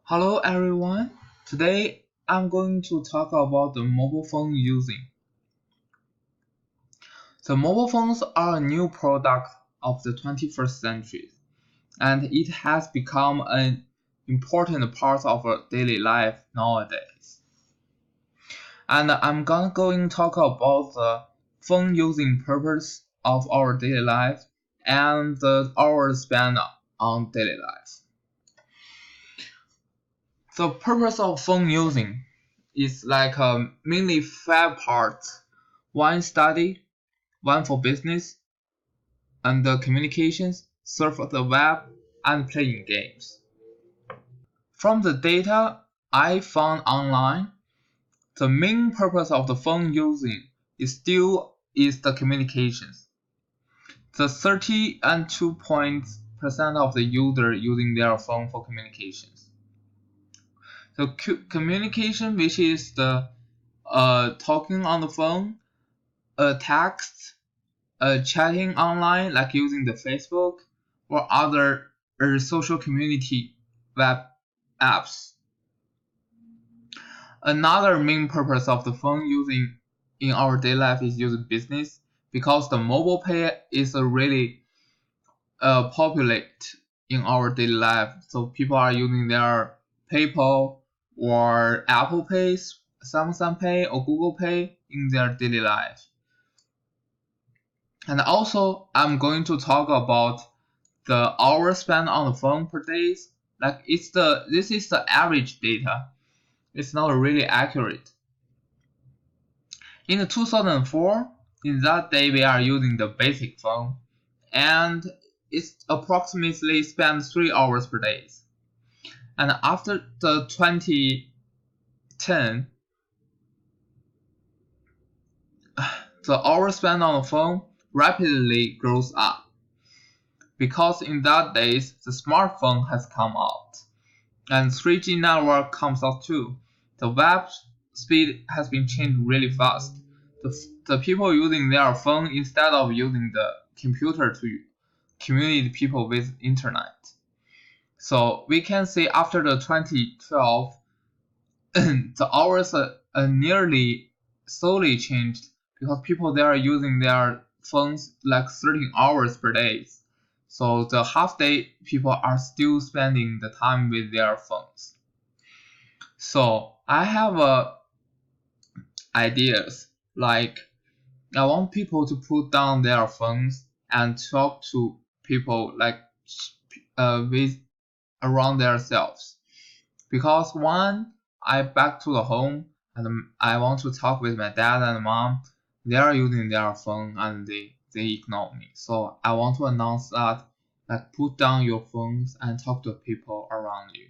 Hello everyone. Today I'm going to talk about the mobile phone using. The mobile phones are a new product of the 21st century, and it has become an important part of our daily life nowadays. And I'm going to talk about the phone using purpose of our daily life and the hours spent on daily life. The purpose of phone using is like mainly five parts. One study, one for business, and the communications, surf the web, and playing games. From the data I found online, the main purpose of the phone using is still is the communications. The 30% of the user using their phone for communications. So communication, which is the talking on the phone, text, chatting online, like using the Facebook or other social community web apps. Another main purpose of the phone using in our daily life is using business because the mobile pay is a really populate in our daily life. So people are using their PayPal or Apple Pay, Samsung Pay or Google Pay in their daily life. And also I'm going to talk about the hours spent on the phone per day. Like this is the average data. It's not really accurate. In 2004, in that day we are using the basic phone, and it's approximately spent 3 hours per day. And after the 2010, the hours spent on the phone rapidly grows up because in that days the smartphone has come out and 3G network comes out too. The web speed has been changed really fast. The people using their phone instead of using the computer to communicate people with internet. So we can say after the 2012, the hours nearly solely changed because people they are using their phones like 13 hours per day. So the half day people are still spending the time with their phones. So I have ideas like I want people to put down their phones and talk to people like with around themselves. Because when I back to the home and I want to talk with my dad and mom, they are using their phone and they ignore me. So I want to announce that like put down your phones and talk to people around you.